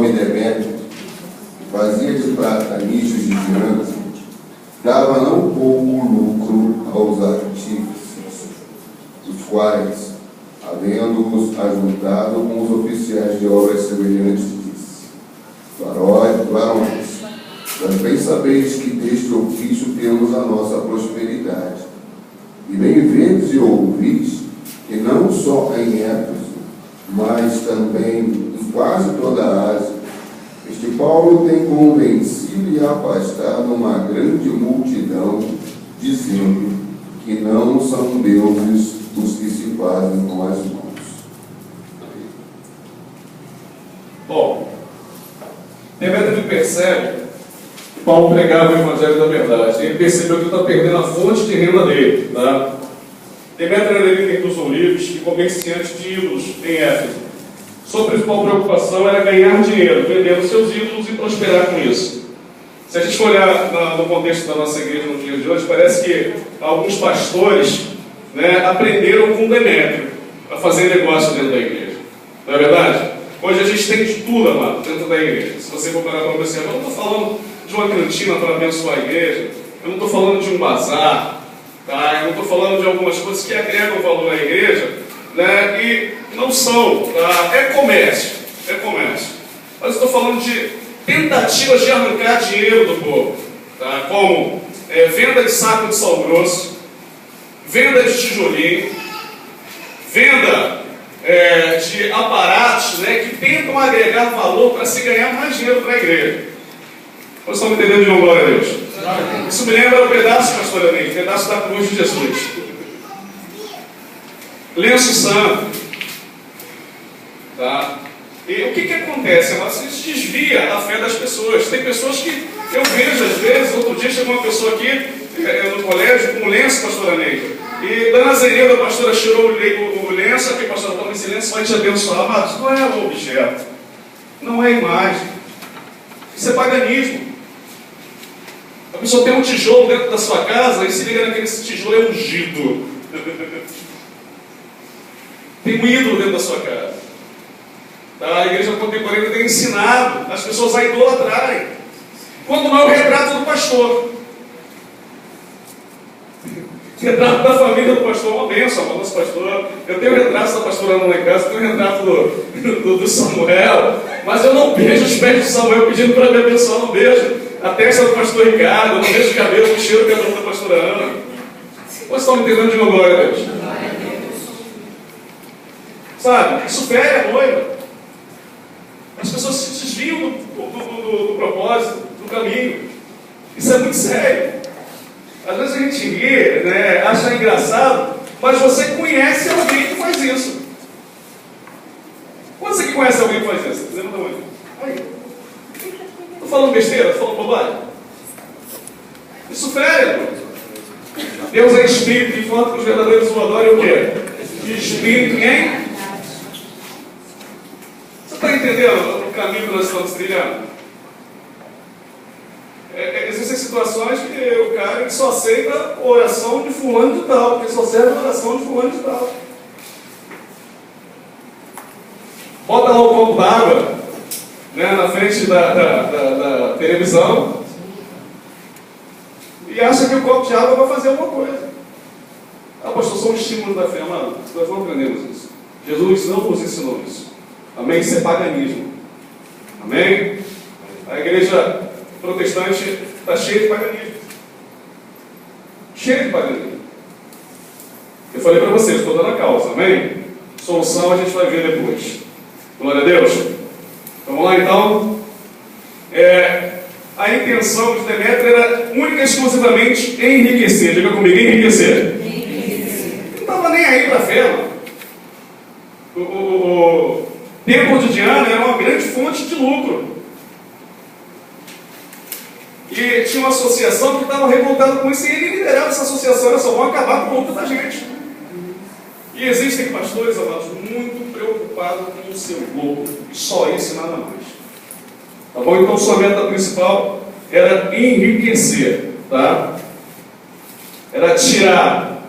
jovem Demétrio, que fazia de prata nichos de diante, dava não pouco lucro aos artífices, os quais, havendo-os ajuntado com os oficiais de obras semelhantes, disse: varões, mas bem sabeis que deste ofício temos a nossa prosperidade. E bem vedes e ouvis que não só em Éfeso, mas também em quase toda a Ásia, este Paulo tem convencido e afastado uma grande multidão, dizendo que não são deuses os que se fazem com as mãos. Bom, Demétrio percebe que Paulo pregava o Evangelho da Verdade. Ele percebeu que está perdendo a fonte de renda dele. Tá? Demétrio era líder dos ourives e comerciante de ídolos em Éfeso. Sua principal preocupação era ganhar dinheiro, vendendo seus ídolos e prosperar com isso. Se a gente for olhar no contexto da nossa igreja no dia de hoje, parece que alguns pastores, né, aprenderam com Demétrio a fazer negócio dentro da igreja. Não é verdade? Hoje a gente tem de tudo, amado, dentro da igreja. Se você for parar para observar, eu não estou falando de uma cantina para abençoar a igreja, eu não estou falando de um bazar, tá? Eu não estou falando de algumas coisas que agregam valor à igreja, né? E não são, tá? É comércio. Mas eu estou falando de tentativas de arrancar dinheiro do povo, tá? Como venda de saco de sal grosso, venda de tijolinho, venda de aparatos, né, que tentam agregar valor para se ganhar mais dinheiro para a igreja. Vocês estão me entendendo de uma glória a Deus? Isso me lembra um pedaço, pastor Enem, um pedaço da cruz de Jesus. Lenço santo. Tá? E o que acontece? Isso desvia a fé das pessoas. Tem pessoas que eu vejo às vezes. Outro dia chegou uma pessoa aqui no colégio com um lenço, pastora Neide, e Dona Zenilda, a pastora, tirou o lenço. Aqui, pastora, toma esse lenço, vai te abençoar. Mas não é o objeto, não é a imagem, isso é paganismo. A pessoa tem um tijolo dentro da sua casa e se liga naquele tijolo é ungido. Tem um ídolo dentro da sua casa. A igreja contemporânea tem ensinado as pessoas a idolatrarem, quando não é o retrato do pastor. O retrato da família do pastor é uma bênção, a nossa pastora. Eu tenho o retrato da pastora Ana lá em casa, eu tenho o retrato do Samuel, mas eu não beijo os pés do Samuel pedindo para me abençoar, não beijo a testa do pastor Ricardo, eu não beijo o cabelo, o cheiro do cabelo da pastora Ana. Vocês estão me entendendo de uma glória a Deus? Sabe, isso fere a noiva. As pessoas se desviam do propósito, do caminho. Isso é muito sério. Às vezes a gente ri, né, acha engraçado, mas você conhece alguém que faz isso. Quando você que conhece alguém que faz isso? Dizendo da onde? Aí. Estou falando besteira? Estou falando bobagem? Isso fere, irmão. Deus é espírito, enquanto que os verdadeiros o adorem o quê? De espírito em... Você está entendendo o caminho que nós estamos trilhando? Existem situações que o cara ele só aceita oração de fulano de tal, porque só serve a oração de fulano de tal. Bota lá o copo d'água, né, na frente da televisão e acha que o copo de água vai fazer alguma coisa. Ah, pastor, são um estímulo da fé, mano. Nós não aprendemos isso. Jesus não nos ensinou isso. Amém? Isso é paganismo. Amém? A igreja protestante está cheia de paganismo. Cheia de paganismo. Eu falei para vocês, estou dando a causa. Amém? Solução a gente vai ver depois. Glória a Deus. Vamos lá então. A intenção de Demétrio era única e exclusivamente enriquecer. Diga comigo, enriquecer. Não estava nem aí para a fé, mano. O templo de Diana era uma grande fonte de lucro. E tinha uma associação que estava revoltada com isso e ele liderava essa associação. Era só vão acabar com o lucro da gente. E existem pastores, amados, muito preocupados com o seu lucro. E só isso e nada mais. Tá bom? Então sua meta principal era enriquecer. Tá? Era tirar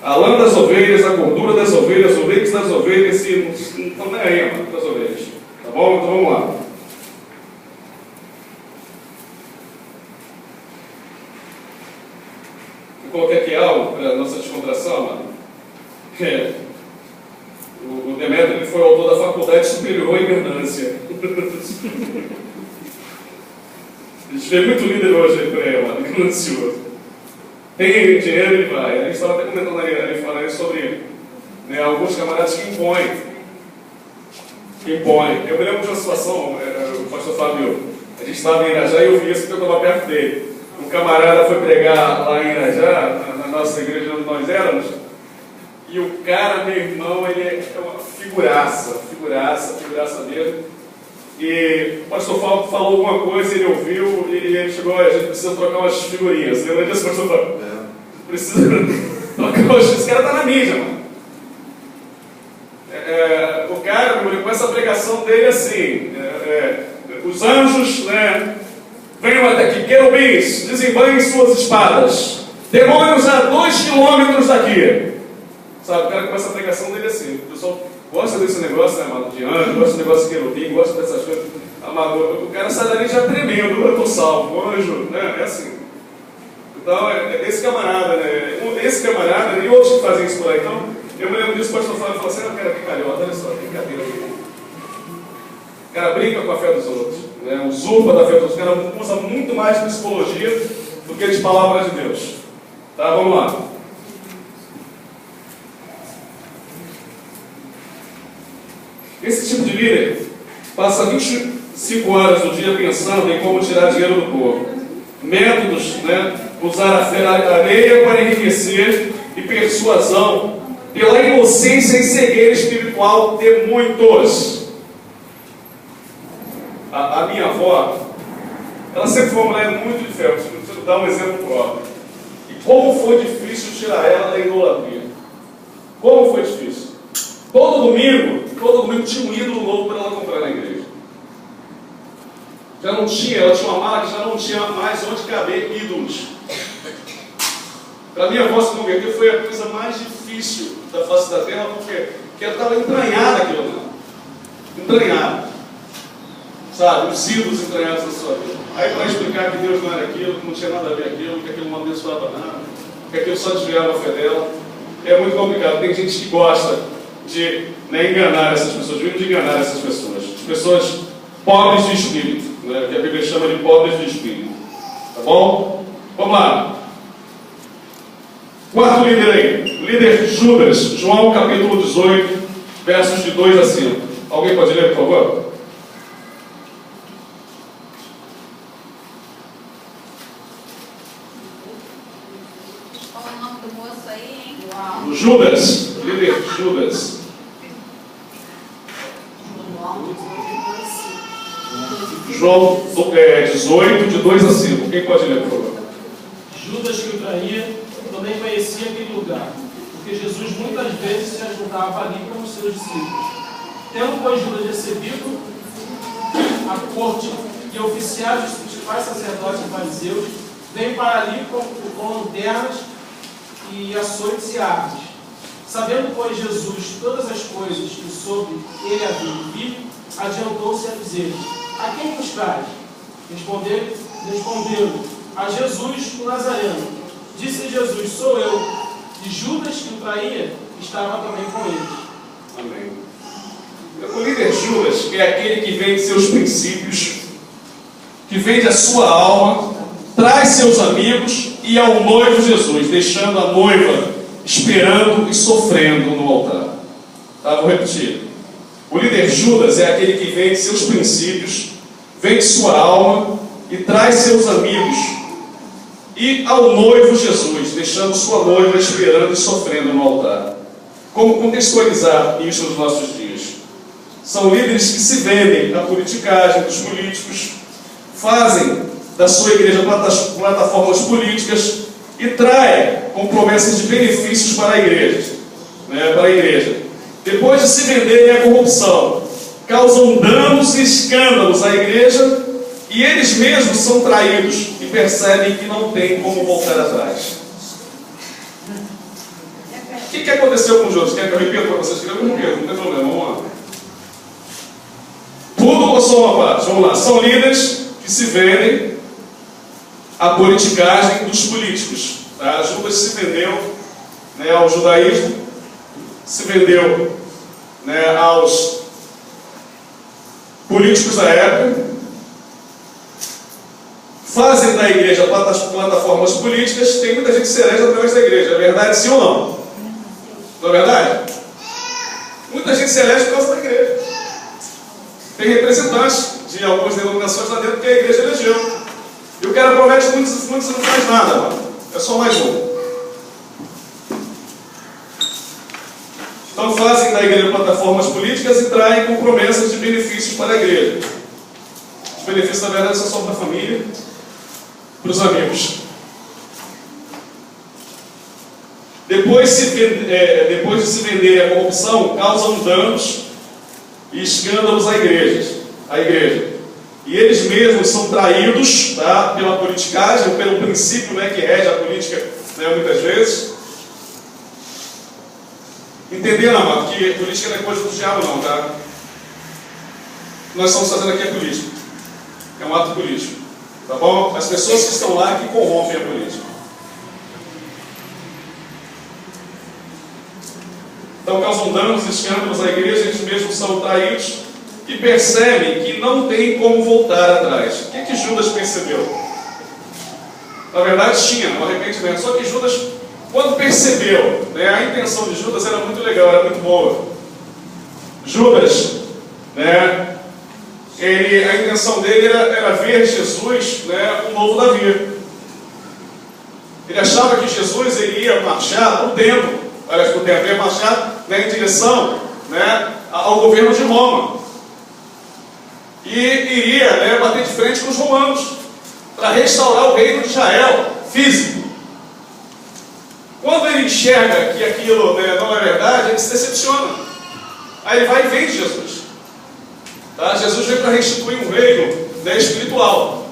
a lã das ovelhas, a gordura das ovelhas, os leites das ovelhas, e não estão nem aí, amado, das ovelhas. Tá bom? Então vamos lá. em ganância. A gente vê muito líder hoje aí por aí, mano, ganancioso. Tem dinheiro, ele vai. A gente estava até comentando ali fora sobre, né, alguns camaradas que impõem. Eu me lembro de uma situação, o pastor Fábio, a gente estava em Irajá e eu vi isso porque eu estava perto dele. Um camarada foi pregar lá em Irajá, na nossa igreja onde nós éramos, e o cara, meu irmão, ele é uma figuraça mesmo. E o pastor Fábio falou alguma coisa, ele ouviu, e ele chegou, a gente precisa trocar umas figurinhas. Você lembra disso, pastor Fábio? Precisa trocar umas. Esse cara está na mídia, mano. O cara, com essa pregação dele assim, os anjos, né, venham até aqui, querubins, desembanhem suas espadas, demônios a 2 quilômetros daqui. Sabe, o cara com essa pregação dele assim. O pessoal gosta desse negócio, né, amado, de anjo, gosta desse negócio de querubim, gosta dessas coisas. Amado, o cara sai dali já tremendo, eu estou salvo, o anjo, né, é assim. Então, esse camarada, né, e outros que fazem isso por aí. Então, eu me lembro disso, o pastor Flávio falou assim, cara, que calhota, olha só, brincadeira aqui. O cara brinca com a fé dos outros, né, usurpa da fé dos outros, o cara usa muito mais psicologia do que de palavras de Deus. Tá, vamos lá. Esse tipo de líder passa 25 horas do dia pensando em como tirar dinheiro do povo. Métodos, né, usar a fé alheia para enriquecer e persuasão pela inocência e cegueira espiritual de muitos. A minha avó, ela sempre foi uma mulher muito de fé. Preciso dar um exemplo próprio. E como foi difícil tirar ela da idolatria. Como foi difícil. Todo domingo tinha um ídolo novo para ela comprar na igreja. Ela tinha uma mala que já não tinha mais onde caber ídolos. Para minha avó se converter foi a coisa mais difícil da face da terra, porque ela estava entranhada aquilo lá. Entranhada. Sabe, os ídolos entranhados na sua vida. Aí para explicar que Deus não era aquilo, que não tinha nada a ver aquilo, que aquilo não abençoava nada, que aquilo só desviava a fé dela, é muito complicado. Tem gente que gosta de, né, enganar essas pessoas, de enganar essas pessoas. As pessoas pobres de espírito, né, que a Bíblia chama de pobres de espírito. Tá bom? Vamos lá. Quarto líder aí, o líder Judas, João capítulo 18, versos de 2 a 5. Alguém pode ler, por favor? Qual é o nome do moço aí, hein? Judas, líder Judas. João 18, de 2 a 5. Quem pode ler, por favor? Judas, que o traía, também conhecia aquele lugar, porque Jesus muitas vezes se ajuntava ali com os seus discípulos. Tendo, pois, Judas recebido a corte e oficiais dos principais sacerdotes e fariseus, veio para ali com lanternas e açoites e armas. Sabendo, pois, Jesus todas as coisas que sobre ele havia visto, adiantou-se a dizer: a quem buscais? Responderam: a Jesus o Nazareno. Disse Jesus: sou eu. E Judas, que o traía, estava também com eles. Amém. O líder Judas é aquele que vende seus princípios, que vende a sua alma, traz seus amigos e ao noivo Jesus, deixando a noiva esperando e sofrendo no altar. Tá? Vou repetir. O líder Judas é aquele que vende seus princípios, vende sua alma e traz seus amigos e ao noivo Jesus, deixando sua noiva esperando e sofrendo no altar. Como contextualizar isso nos nossos dias? São líderes que se vendem à politicagem dos políticos, fazem da sua igreja plataformas políticas e traem com promessas de benefícios para a igreja. Depois de se venderem à corrupção, causam danos e escândalos à igreja e eles mesmos são traídos e percebem que não tem como voltar atrás. O que aconteceu com Judas? Quer que eu repita para vocês? Eu não repito, não tem problema, vamos lá. Tudo ou só uma parte? Vamos lá. São líderes que se vendem à politicagem dos políticos. Tá? Judas se vendeu, né, ao judaísmo, se vendeu, né, políticos da época, fazem da igreja plataformas políticas, tem muita gente que se elege através da igreja. É verdade, sim ou não? Não é verdade? Muita gente se elege por causa da igreja. Tem representantes de algumas denominações lá dentro que a igreja elegeu. E o cara promete muitos não faz nada, mano. É só mais um. Então fazem da igreja plataformas políticas e traem com promessas de benefícios para a igreja. Os benefícios, na verdade, são só para a família, para os amigos. Depois de se vender a corrupção, causam danos e escândalos à igreja. E eles mesmos são traídos, tá, pela politicagem, pelo princípio, né, que rege a política, né, muitas vezes. Entendendo, amado, que política não é coisa do diabo, não, tá? Nós estamos fazendo aqui a política. É um ato político. Tá bom? As pessoas que estão lá que corrompem a política. Então causam danos e escândalos à igreja, eles mesmos são traídos e percebem que não tem como voltar atrás. O que Judas percebeu? Na verdade tinha um arrependimento, só que Judas, quando percebeu, né, a intenção de Judas era muito legal, era muito boa. Judas, né, a intenção dele era ver Jesus, né, um novo Davi. Ele achava que Jesus ia marchar para o templo, ia marchar, né, em direção, né, ao governo de Roma. E iria, né, bater de frente com os romanos para restaurar o reino de Israel físico. Quando ele enxerga que aquilo, né, não é verdade, ele se decepciona. Aí ele vai e vende Jesus. Tá? Jesus veio para restituir um reino, né, espiritual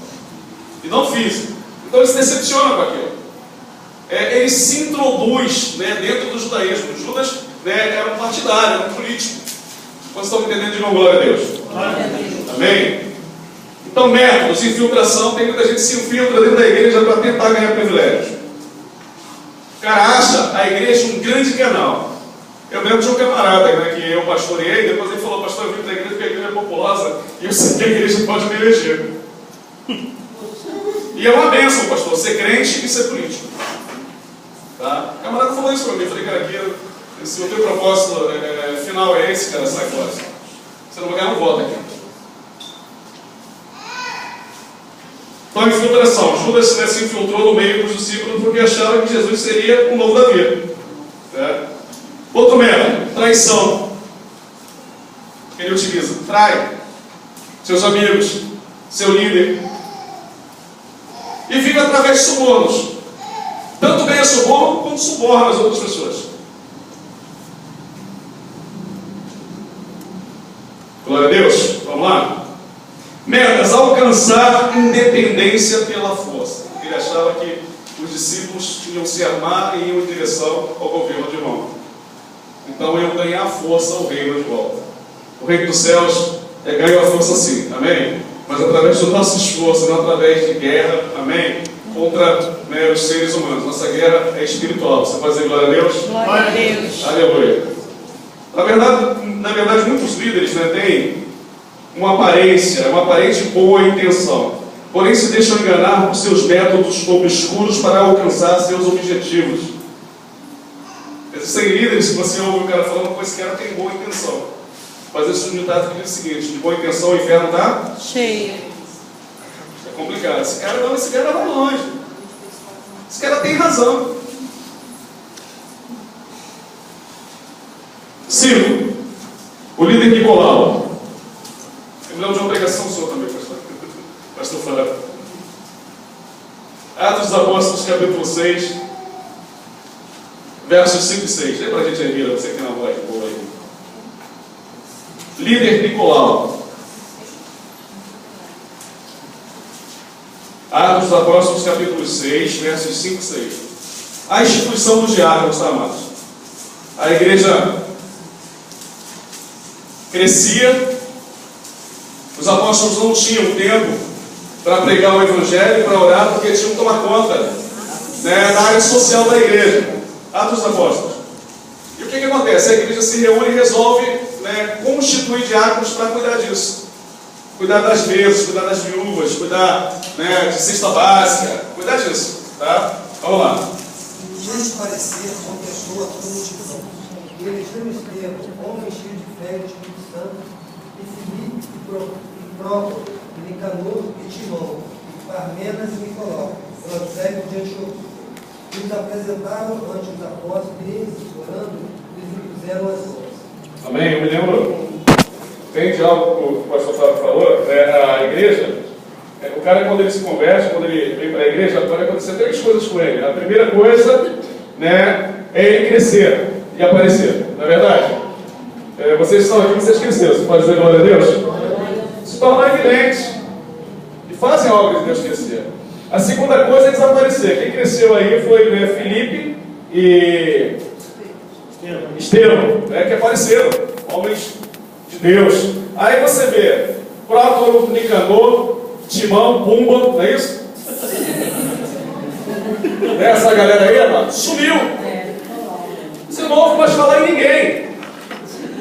e não físico. Então ele se decepciona com aquilo. Ele se introduz, né, dentro do judaísmo. Judas, né, era um partidário, era um político. Vocês estão me entendendo? Digam glória a Deus. Glória a Deus. Amém? Então, métodos, infiltração, tem muita gente que se infiltra dentro da igreja para tentar ganhar privilégios. O cara acha a igreja um grande canal. Eu lembro de um camarada, né, que eu pastoreei, depois ele falou: pastor, eu vim para a igreja porque a igreja é populosa e eu sei que a igreja pode me eleger. E é uma bênção, pastor, ser crente e ser político. Tá? O camarada falou isso para mim. Eu falei: cara, aqui, se o teu propósito final é esse, cara, sai fora. Você não vai ganhar um voto aqui. Então, infiltração. Judas, né, se infiltrou no meio dos discípulos porque achava que Jesus seria o novo Davi. Né? Outro método, traição. Ele utiliza: trai seus amigos, seu líder, e vive através de subornos. Tanto ganha suborno quanto suborna as outras pessoas. Glória a Deus. Vamos lá. Metas: alcançar independência pela força. Ele achava que os discípulos iam se armar e iam em direção ao governo de Roma. Então iam ganhar força ao reino de volta. O reino dos céus ganha a força sim, amém? Mas através do nosso esforço, não através de guerra, amém? Contra, né, os seres humanos. Nossa guerra é espiritual. Você pode dizer glória a Deus? Glória a Deus. Aleluia. Na verdade, muitos líderes, né, têm uma aparente boa intenção, porém se deixam enganar por seus métodos obscuros para alcançar seus objetivos. Existem líderes que você ouve o cara falando: pois esse cara tem boa intenção. Mas esse ditado que diz o seguinte: de boa intenção o inferno está Cheio. É complicado. Esse cara vai longe. Esse cara tem razão. 5. O líder Nicolau. Eu me lembro de uma pregação sua também, pastor Fábio. Atos dos Apóstolos, capítulo 6, versos 5 e 6. Lê para a gente aí, você que tem uma voz boa aí. Líder Nicolau. Atos dos Apóstolos, capítulo 6, versos 5 e 6. A instituição dos diáconos, tá, amados? A igreja crescia, os apóstolos não tinham tempo para pregar o evangelho, para orar, porque tinham que tomar conta, né, da área social da igreja. Atos dos Apóstolos. E o que acontece? A igreja se reúne e resolve, né, constituir diáconos para cuidar disso. cuidar das mesas, cuidar das viúvas, cuidar, né, de cesta básica, cuidar disso, tá? Vamos lá. Este parecer contestou a toda a multidão. E elegeu Estevão, homem cheio de fé e do Espírito Santo, e Filipe, e Prócoro, e Nicanor, e Timão, e Parmenas e Nicolau, prosélito de Antioquia. E os apresentaram ante os apóstolos, e eles, orando, lhes impuseram as mãos. Amém? Eu me lembro, tem de algo que o pastor Fábio falou, a igreja, o cara quando ele se converte, quando ele vem para a igreja, vai acontecer 3 coisas com ele. A primeira coisa, né, é ele crescer e aparecer, não é verdade? Vocês estão aqui, vocês cresceram, você pode dizer glória a Deus? Se tornar evidente e fazem a obra de Deus crescer. A segunda coisa é desaparecer. Quem cresceu aí foi Filipe e Estevão, né, que apareceram, homens de Deus. Aí você vê Prócoro, Nicanor, Timão, Pumba, não é isso? Essa galera aí, mano, sumiu. Você não ouve mais falar em ninguém.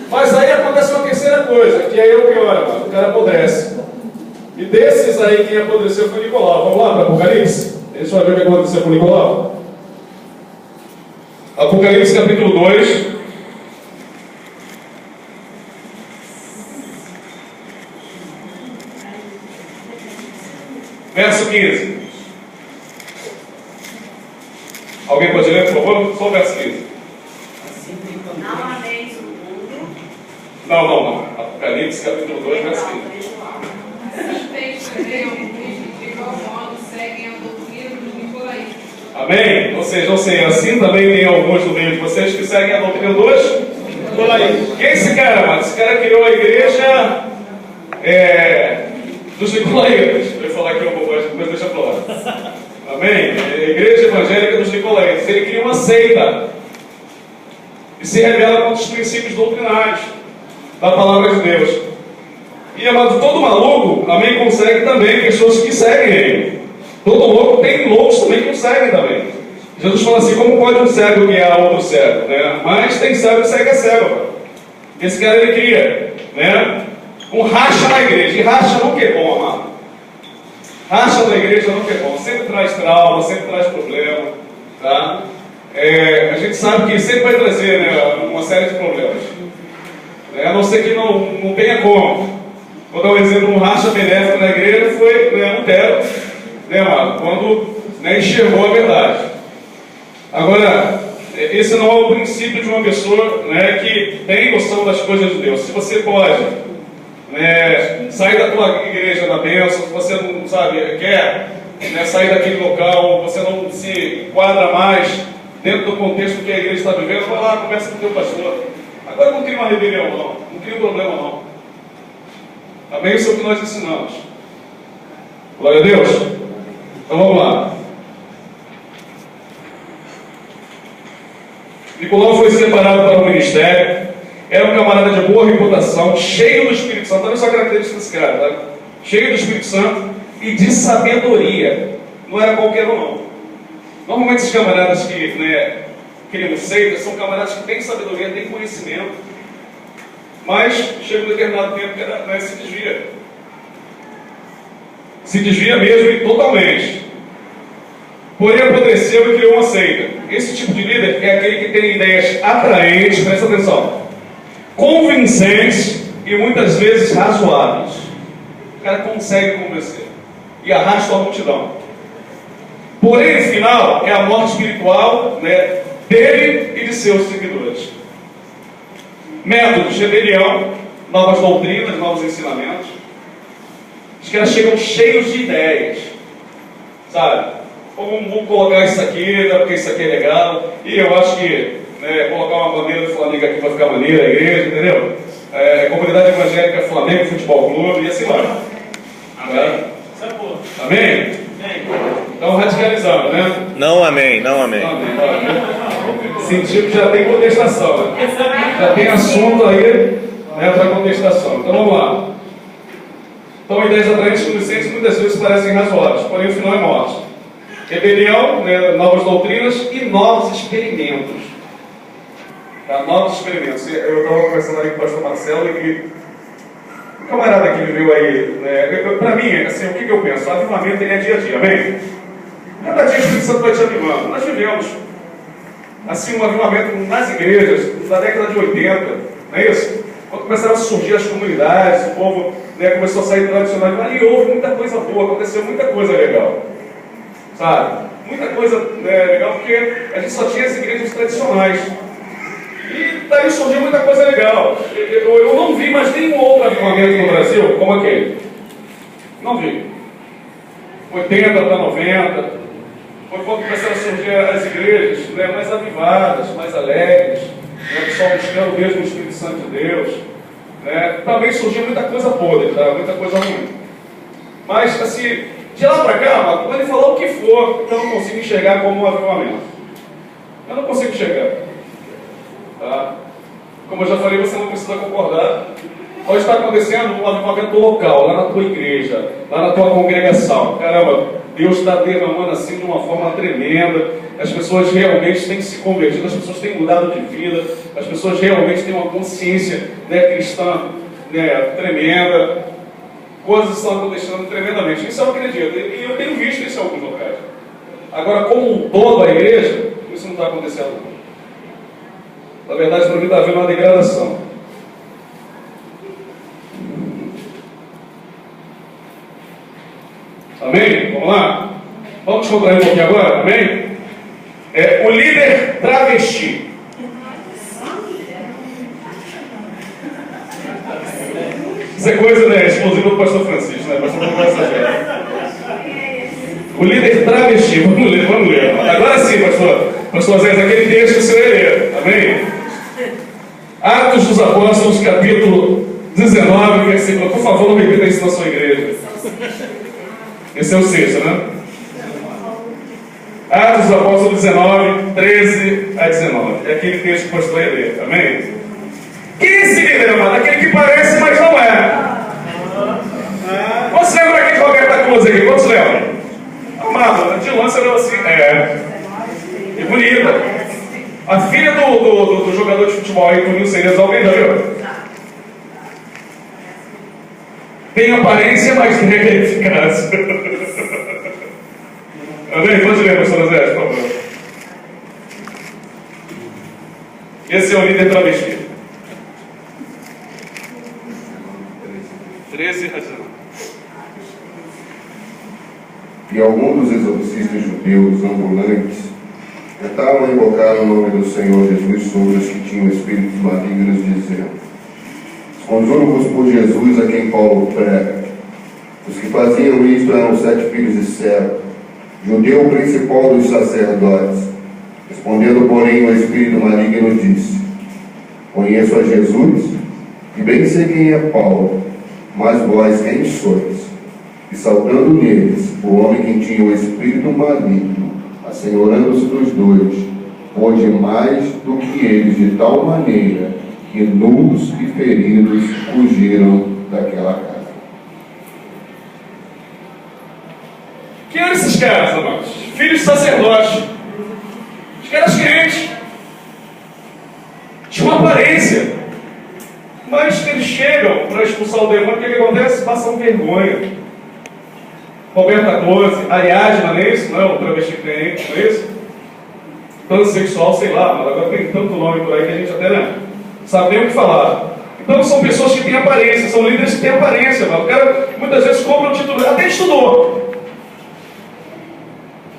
Mas aí acontece uma terceira coisa, que aí é o pior, mano. O cara apodrece. E desses aí, quem apodreceu foi Nicolau. Vamos lá para Apocalipse? A gente vai ver o que aconteceu com Nicolau. Apocalipse capítulo 2. Verso 15. Alguém pode ler, por favor? Só o verso 15. Não ameis o mundo. Não. Apocalipse capítulo 2, verso 15. Assim fez também alguns que de igual modo seguem a doutrina dos nicolaítas. Amém? Ou seja, assim também tem alguns no meio de vocês que seguem a doutrina dos nicolaítas. Quem é esse cara, mano? Esse cara criou a igreja dos nicolaítas. Eu ia falar aqui uma bobagem, depois deixa pra lá. Amém? A igreja evangélica dos nicolaítas. Ele cria uma seita e se revela contra os princípios doutrinários da palavra de Deus. E, amado, todo maluco, amém, consegue também pessoas que seguem ele. Todo louco tem loucos também que o seguem também. Jesus fala assim, como pode um cego guiar outro cego, né? Mas tem cego e cego é cego, mano. Esse cara, ele cria, né, um racha na igreja. E racha nunca é bom, amado. Racha na igreja nunca é bom. Sempre traz trauma, sempre traz problema, tá? A gente sabe que sempre vai trazer, né, uma série de problemas. A não ser que não tenha como. Vou dar um exemplo, um racha benéfico na igreja foi, né, Lutero, né, amado, quando, né, enxergou a verdade. Agora, esse não é o princípio de uma pessoa, né, que tem noção das coisas de Deus. Se você pode, né, sair da tua igreja da bênção, se você não sabe, quer, né, sair daquele local, você não se enquadra mais dentro do contexto que a igreja está vivendo, vai lá, conversa com o teu pastor. Agora não cria uma rebelião, não cria um problema, não. Amém? Isso é o que nós ensinamos. Glória a Deus. Então vamos lá. Nicolau foi separado para o ministério. Era um camarada de boa reputação, cheio do Espírito Santo. Olha só a característica desse cara, tá? Cheio do Espírito Santo e de sabedoria. Não era qualquer um, não. Normalmente esses camaradas que, né, criam seitas são camaradas que têm sabedoria, têm conhecimento. Mas chega um determinado tempo que né, se desvia. Se desvia mesmo e totalmente. Porém apodreceu e criou uma seita. Esse tipo de líder é aquele que tem ideias atraentes, presta atenção, convincentes e muitas vezes razoáveis. O cara consegue convencer e arrasta a multidão. Porém, no final, é a morte espiritual, né, dele e de seus seguidores. Métodos, rebelião, novas doutrinas, novos ensinamentos. Os caras chegam cheios de ideias, sabe? Vamos colocar isso aqui, porque isso aqui é legal. E eu acho que, né, colocar uma bandeira do Flamengo aqui vai ficar maneira, a igreja, entendeu? Comunidade evangélica, Flamengo, Futebol Clube, e assim vai. Amém? Amém? Então radicalizando, né? Não amém, não amém. Sentiu que já tem contestação, né? Já tem assunto aí, né, para contestação. Então vamos lá. Então ideias atraentes convincentes muitas vezes parecem razoáveis, porém o final é morte. Rebelião, né, novas doutrinas e novos experimentos. Tá? Novos experimentos. Eu estava conversando ali com o pastor Marcelo e O camarada que viveu aí, né, para mim, assim, o que eu penso? O avivamento ele é dia a dia, amém? Cada dia o Espírito Santo vai te avivando. Nós vivemos assim, um avivamento nas igrejas, na década de 80, não é isso? Quando começaram a surgir as comunidades, o povo, né, começou a sair tradicional, e houve muita coisa boa, aconteceu muita coisa legal, sabe? Muita coisa, né, legal, porque a gente só tinha as igrejas tradicionais. E daí surgiu muita coisa legal. Eu não vi mais nenhum outro avivamento no Brasil como aquele. Não vi. 80 para 90. Foi quando começaram a surgir as igrejas, né, mais avivadas, mais alegres, né, o pessoal buscando mesmo o Espírito Santo de Deus. Né. Também surgiu muita coisa podre, tá? Muita coisa ruim. Mas, assim, de lá para cá, pode falar o que for, eu não consigo enxergar como um avivamento. Eu não consigo enxergar. Tá? Como eu já falei, você não precisa concordar. Pode estar acontecendo um avivamento local, lá na tua igreja, lá na tua congregação. Caramba, Deus está derramando assim de uma forma tremenda. As pessoas realmente têm se convertido, as pessoas têm mudado de vida, as pessoas realmente têm uma consciência, né, cristã, né, tremenda. Coisas estão acontecendo tremendamente. Isso eu acredito. E eu tenho visto isso em alguns locais. Agora, como um todo a igreja, isso não está acontecendo. Na verdade, para mim está havendo uma degradação. Amém? Vamos lá? Vamos descontrair um pouquinho agora? Amém? O líder travesti. Isso é coisa, né, exclusiva do pastor Francisco, né? Pastor não vai exagerar. O líder travesti. Vamos ler. Agora sim, pastor Zé, aquele texto que você vai ler. Amém? Atos dos Apóstolos, capítulo 19, versículo. Por favor, não repita isso na sua igreja. Esse é o 6, né? Atos dos Apóstolos 19, 13 a 19. É aquele texto que o pastor ia ler. Amém? Quem é esse líder, amado? Aquele que parece, mas não é. Você lembra aqui de Roberta Cruz aqui? Quantos lembram? Amado, de lança era assim. E bonita. A filha do jogador de futebol aí, Toninho Cerezo, alguém já viu? Tem aparência, mas não é eficácia. Amém? Pode ler, pastor Zé, por favor. Esse é o líder travesti. 13 a 19. E alguns dos exorcistas judeus ambulantes tentavam invocar o nome do Senhor Jesus sobre os que tinham espíritos malignos, dizendo: Conjuro-vos por Jesus, a quem Paulo prega. Os que faziam isto eram 7 filhos de Seba, judeu principal dos sacerdotes. Respondendo, porém, o espírito maligno disse: Conheço a Jesus, e bem sei quem é Paulo, mas vós quem sois? E saltando neles, o homem que tinha o espírito maligno, assenhorando-se dos dois, pôde mais do que eles, de tal maneira que nus e feridos fugiram daquela casa. Quem eram esses caras, amados? Filhos de sacerdote. Os caras crentes. Tinha uma aparência. Mas eles chegam para expulsar o demônio, o que acontece? Passam vergonha. Roberta Close, Ariadna, não é isso? Não, o travesti crente, não é isso? Transsexual, sei lá, mas agora tem tanto nome por aí que a gente até não sabe nem o que falar. Então são pessoas que têm aparência, são líderes que têm aparência, mano. O cara muitas vezes compra um título, até estudou.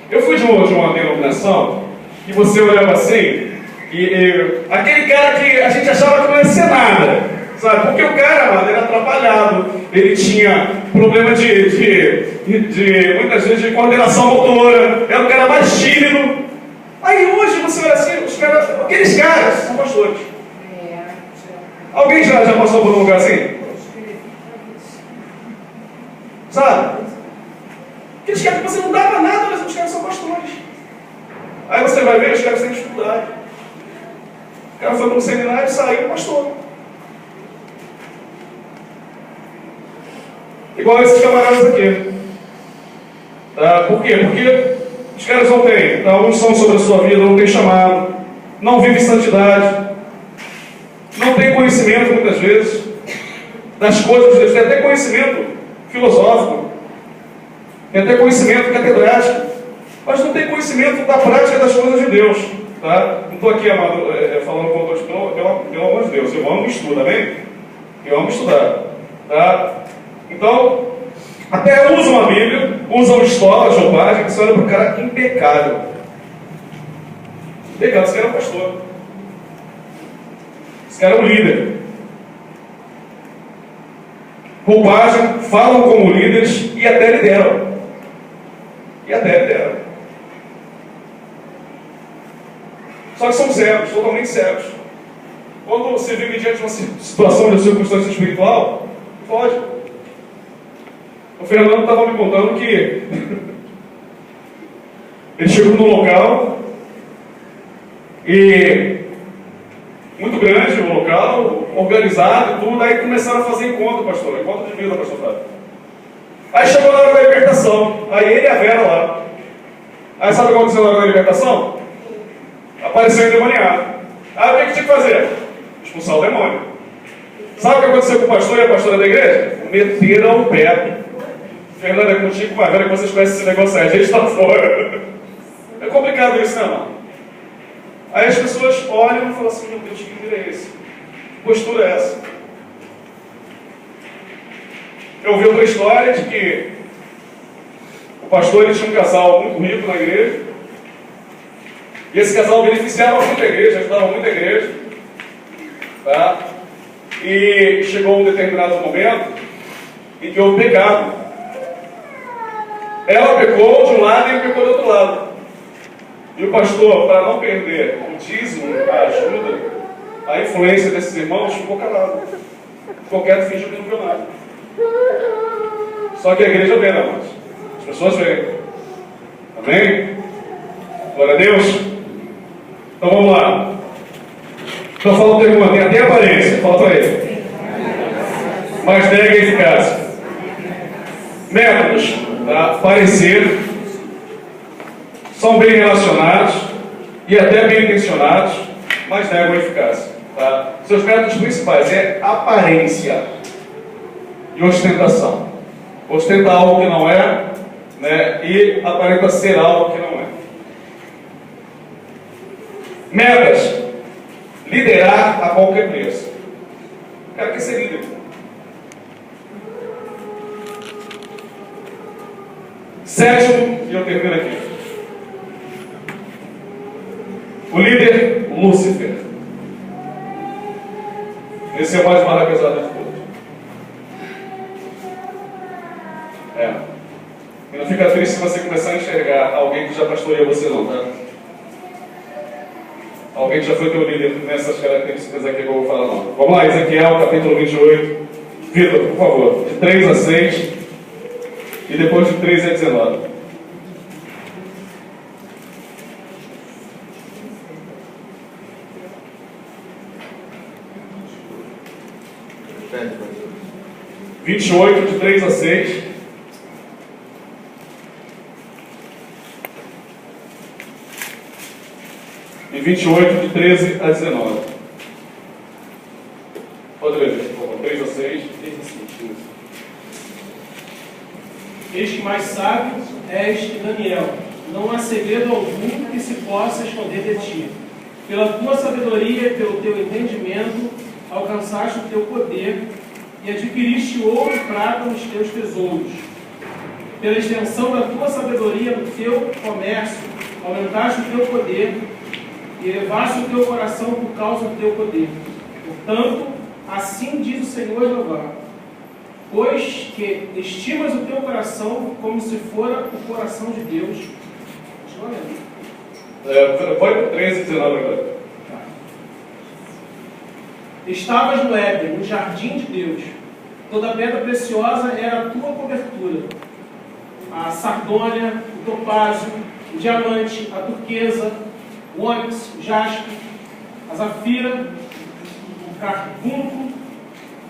Eu fui de uma denominação que você olhava assim, e aquele cara que a gente achava que não ia ser nada. Sabe? Porque o cara, mano, era atrapalhado, ele tinha problema de muitas vezes de coordenação motora, era o cara mais tímido. Aí hoje você olha assim, aqueles caras são pastores. Alguém já passou por um lugar assim? Sabe? Aqueles caras que você não dava nada, mas os caras são pastores. Aí você vai ver, os caras têm dificuldade. O cara foi para um seminário e saiu pastor. Igual esses camaradas aqui. Por quê? Porque os caras não têm, alguns são sobre a sua vida, não têm chamado, não vivem santidade, não têm conhecimento muitas vezes, das coisas de Deus, tem até conhecimento filosófico, tem até conhecimento catedrático, mas não tem conhecimento da prática das coisas de Deus. Tá? Não estou aqui, amado, falando com outros, pelo amor de Deus, eu amo estudo, amém? Eu amo estudar. Tá? Então, até usam a Bíblia, usam estolas, roupagem, que você olha para o cara impecável. Impecável, esse cara é um pastor. Esse cara é um líder. Roupagem, falam como líderes e até lideram. Só que são cegos, totalmente cegos. Quando você vive diante de uma situação de circunstância espiritual, foge. O Fernando estava me contando que ele chegou no local e muito grande o local, organizado e tudo, aí começaram a fazer encontro, pastor, encontro de vida, pastor Fábio. Aí chegou na hora da libertação, aí ele e a Vera lá. Aí sabe o que aconteceu na hora da libertação? Apareceu endemoniado. Aí o que tinha que fazer? Expulsar o demônio. Sabe o que aconteceu com o pastor e a pastora da igreja? Meteram o pé. Fernando, é contigo, mas Vera, que vocês conhecem esse negócio aí, a gente está fora. É complicado isso, né, mano? Aí as pessoas olham e falam assim, meu Deus, que líder é esse? Que postura é essa? Eu ouvi outra história de que o pastor ele tinha um casal muito rico na igreja, e esse casal beneficiava muito a igreja, ajudava muito a igreja, tá? E chegou um determinado momento em que houve pecado. Ela pecou de um lado e ele pecou do outro lado. E o pastor, para não perder o dízimo, a ajuda, a influência desses irmãos, ficou calado. Ficou quieto, fingiu que não viu nada. Só que a igreja vê, né, mas as pessoas veem. Amém? Glória a Deus. Então vamos lá. Então fala o termo, tem até aparência, falta ele. Mas nega a eficácia. Métodos, tá? Parecer, são bem relacionados e até bem intencionados, mas negam a eficácia. Tá? Seus métodos principais é aparência e ostentação. Ostenta algo que não é, né? E aparenta ser algo que não é. Metas: liderar a qualquer preço. O cara quer ser líder. Sétimo, e eu termino aqui. O líder Lúcifer. Esse é o mais barra pesada de todos. E não fica triste se você começar a enxergar alguém que já pastoreia você não, tá? Alguém que já foi teu líder nessas características aqui que eu vou falar não. Vamos lá, Ezequiel, capítulo 28. Vitor, por favor, de 3 a 6 e depois de 3 a 19. Pede, 28, de 3 a 6. E 28, de 13 a 19. Pode ler, por favor. 3 a 6. 3 a 6. Eis que mais sábio és que Daniel. Não há segredo algum que se possa esconder de ti. Pela tua sabedoria e pelo teu entendimento, alcançaste o teu poder e adquiriste ouro e prata nos teus tesouros. Pela extensão da tua sabedoria no teu comércio, aumentaste o teu poder e elevaste o teu coração por causa do teu poder. Portanto, assim diz o Senhor Jeová: pois que estimas o teu coração como se fora o coração de Deus. Vai para 13 e 19 agora. Estavas no Éden, no jardim de Deus. Toda pedra preciosa era a tua cobertura. A sardônia, o topázio, o diamante, a turquesa, o ônix, o jaspe, a zafira, o carbunco,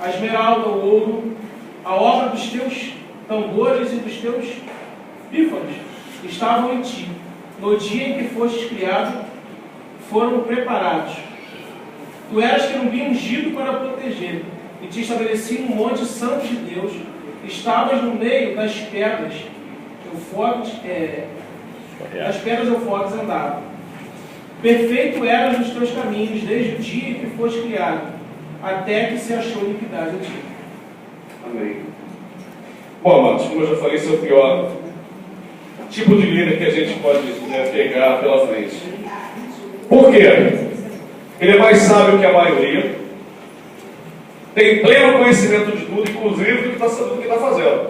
a esmeralda, o ouro, a obra dos teus tambores e dos teus pífanos estavam em ti. No dia em que fostes criado, foram preparados. Tu eras querubim ungido para proteger. e te estabeleci um monte santo de Deus. Estavas no meio das pedras, as pedras eufóricas andavam. Perfeito eras nos teus caminhos, desde o dia que foste criado, até que se achou iniquidade a ti. Amém. Bom, amados, como eu já falei, esse é o pior tipo de líder que a gente pode pegar pela frente. Por quê? Ele é mais sábio que a maioria, tem pleno conhecimento de tudo, inclusive do que está fazendo.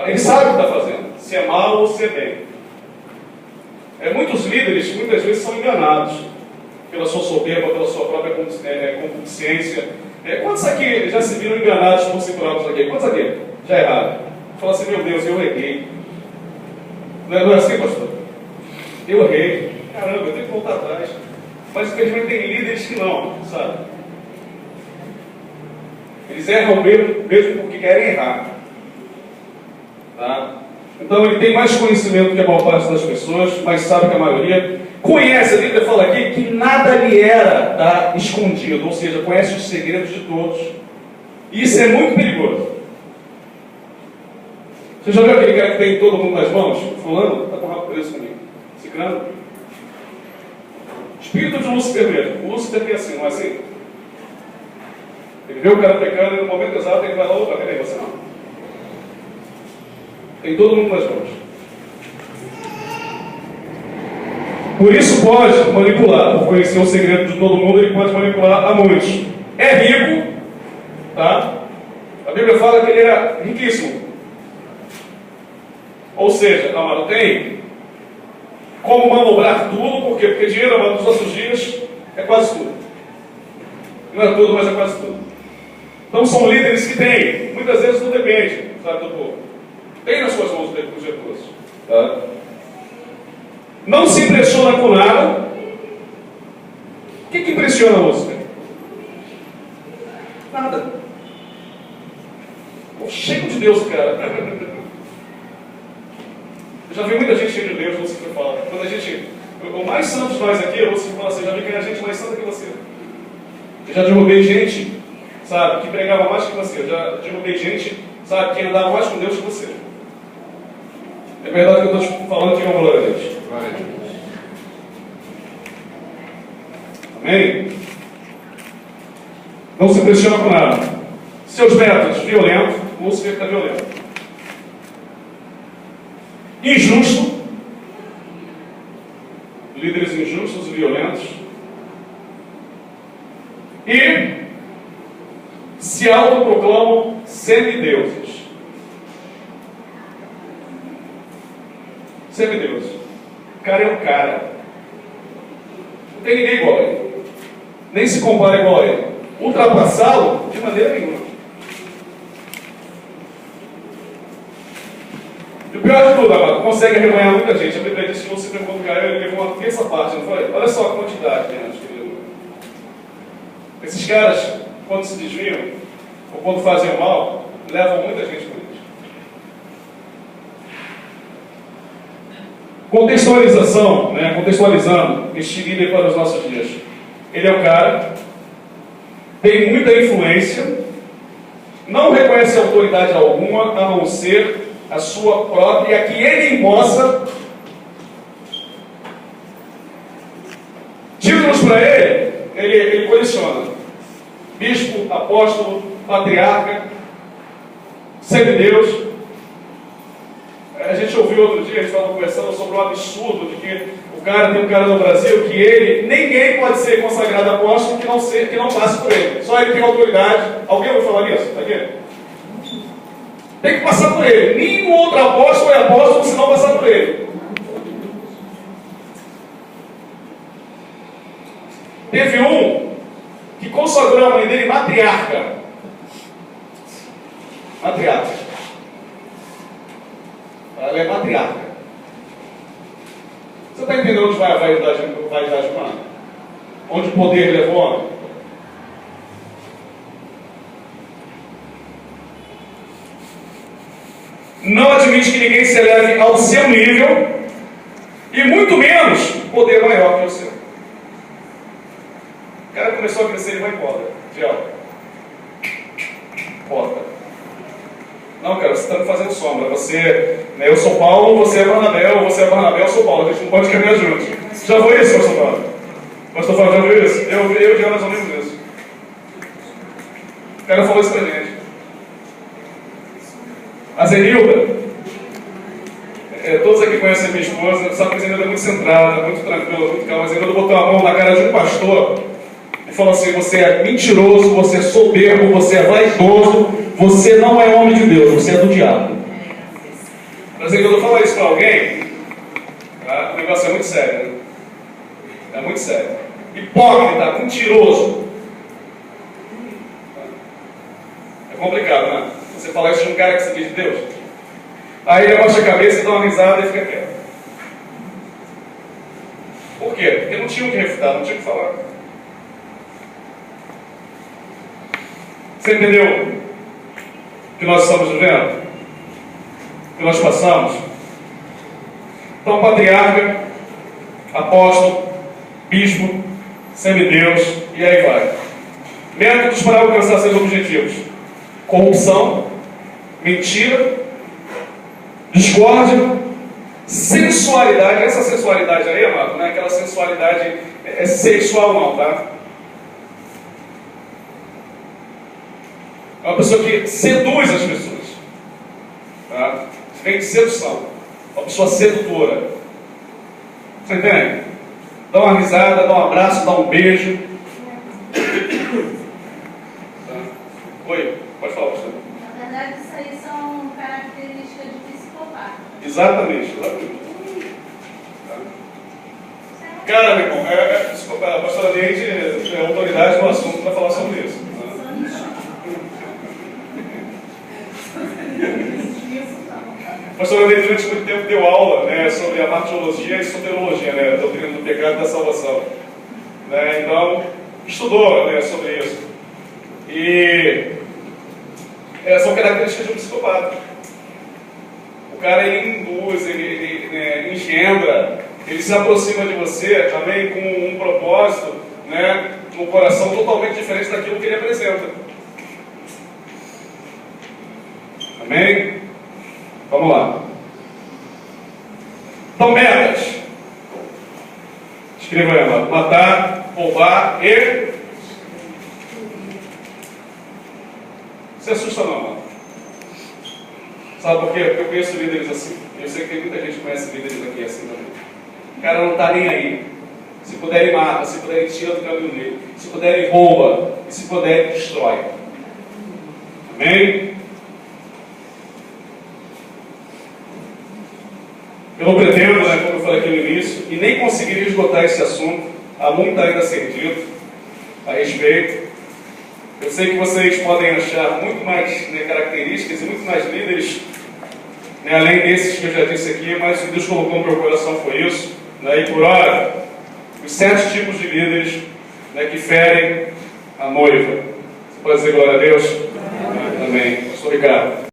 Ele sabe o que está fazendo, se é mal ou se é bem. Muitos líderes, muitas vezes, são enganados pela sua soberba, pela sua própria concupiscência. Quantos aqui já se viram enganados por si próprios aqui? Quantos aqui já erraram? Fala assim, meu Deus, eu errei. Não é assim, pastor? Eu errei. Caramba, eu tenho que voltar atrás. Mas infelizmente tem líderes que não, sabe? Eles erram mesmo porque querem errar. Tá? Então ele tem mais conhecimento que a maior parte das pessoas, mais sabe que a maioria. Conhece, a Bíblia fala aqui que nada lhe era escondido, ou seja, conhece os segredos de todos. E isso é muito perigoso. Você já viu aquele cara que tem todo mundo nas mãos? Fulano, está com o rabo preso comigo. Ciclano. Espírito de Lúcifer mesmo. O Lúcifer é assim, não é assim? Ele vê o cara pecando e no momento exato ele vai lá, opa, peraí, você não. Tem todo mundo nas mãos. Por isso pode manipular. Por conhecer o segredo de todo mundo, ele pode manipular a muitos. É rico, tá? A Bíblia fala que ele era riquíssimo. Ou seja, amado, tem como manobrar tudo, por quê? Porque dinheiro, amado, nos nossos dias é quase tudo. Não é tudo, mas é quase tudo. Então são líderes que têm, muitas vezes não depende, sabe, do povo. Tem nas suas mãos os recursos. Tá? Não se impressiona com nada. O que impressiona você? Nada. Pô, cheio de Deus, cara. Eu já vi muita gente cheia de Deus, você que fala. Quando a gente, o mais santo de nós aqui, você fala assim, já vi que é a gente mais santa que você. Eu já derrubei gente, sabe, que pregava mais que você. Eu já derrubei gente, sabe, que andava mais com Deus que você. É verdade que eu estou te falando, que é uma glória a Deus. Amém? Não se impressiona com nada. Seus métodos, violento, Lúcifer está violento. Injusto. Líderes injustos e violentos. E se autoproclamam semideuses. Semideuses. O cara é o cara. Não tem ninguém igual a ele. Nem se compara igual a ele. Ultrapassá-lo de maneira nenhuma. E o pior de tudo, amado, consegue arrebanhar muita gente. A Bíblia diz que Lúcifer, quando caiu, ele levou uma terça parte, não foi? Olha só a quantidade, né, querido? Esses caras, quando se desviam, ou quando fazem o mal, levam muita gente por eles. Contextualização, né? Contextualizando este líder para os nossos dias. Ele é o cara, tem muita influência, não reconhece autoridade alguma, a não ser a sua própria, que ele possa. Títulos para ele coleciona: bispo, apóstolo, patriarca, semideus. A gente ouviu outro dia, a gente estava conversando sobre o absurdo de que tem um cara no Brasil que ninguém pode ser consagrado apóstolo que não passe por ele. Só ele tem autoridade. Alguém ouviu falar nisso? Tá aqui? Tem que passar por ele. Nenhum outro apóstolo é apóstolo se não passar por ele. Teve um que consagrou a mãe dele matriarca. Matriarca. Ela é matriarca. Você está entendendo onde vai a vaidade humana? Onde o poder levou o homem? Não admite que ninguém se eleve ao seu nível e muito menos poder maior que o seu. O cara começou a crescer e vai embora. Porta. Não, cara, você está me fazendo sombra. Você, né, eu sou Paulo, você é Barnabé, ou você é Barnabé, eu sou Paulo. A gente não pode caminhar juntos. Já foi isso, pastor Paulo? Pastor Paulo, já foi isso? Eu já mais ou menos isso. O cara falou isso pra gente. A Zenilda, todos aqui conhecem a minha esposa, sabe que a Zenilda é muito centrada, muito tranquila, muito calma. A Zenilda botou a mão na cara de um pastor e falou assim: você é mentiroso, você é soberbo, você é vaidoso, você não é homem de Deus, você é do diabo. Mas quando eu falo isso para alguém, tá? O negócio é muito sério, né? É muito sério. Hipócrita, mentiroso. É complicado, né? Você falar isso de um cara que se diz de Deus. Aí ele abaixa a cabeça, dá uma risada e fica quieto. Por quê? Porque não tinha o que refutar, não tinha o que falar. Você entendeu o que nós estamos vivendo? O que nós passamos? Então, patriarca, apóstolo, bispo, semideus, e aí vai. Métodos para alcançar seus objetivos: corrupção, mentira, discórdia, sensualidade. Essa sensualidade aí, amado, não é aquela sensualidade sexual não, tá? É uma pessoa que seduz as pessoas, tá? Vem de sedução, uma pessoa sedutora. Você entende? Dá uma risada, dá um abraço, dá um beijo. Tá? Oi, pode falar, pastor. Na verdade, isso aí são características de psicopata. Exatamente, exatamente. Tá? Cara, meu irmão, a pastora Neide é autoridade no assunto para falar sobre isso. Tá? A pastora Neide durante muito tempo deu aula, né, sobre a martiologia e soteriologia, né, a doutrina do pecado e da salvação. Né, então, estudou, né, sobre isso. E são características de um psicopata. O cara, ele induz, ele engendra, ele se aproxima de você também com um propósito, né, um coração totalmente diferente daquilo que ele apresenta. Amém? Vamos lá. Então, metas. Escreva aí, amado. Matar, roubar e... Se assusta não, amado. Sabe por quê? Porque eu conheço líderes assim. Eu sei que tem muita gente que conhece líderes aqui assim também. O cara não está nem aí. Se puder, ele mata. Se puder, ele tira do caminho dele. Se puder, ele rouba. E se puder, ele destrói. Amém? Eu não pretendo, né, como eu falei aqui no início, e nem conseguiria esgotar esse assunto. Há muito ainda a ser dito a respeito. Eu sei que vocês podem achar muito mais, né, características e muito mais líderes, né, além desses que eu já disse aqui, mas o que Deus colocou no meu coração foi isso. Né, e por hora, os 7 tipos de líderes, né, que ferem a noiva. Você pode dizer glória a Deus? Amém. Sou Ricardo.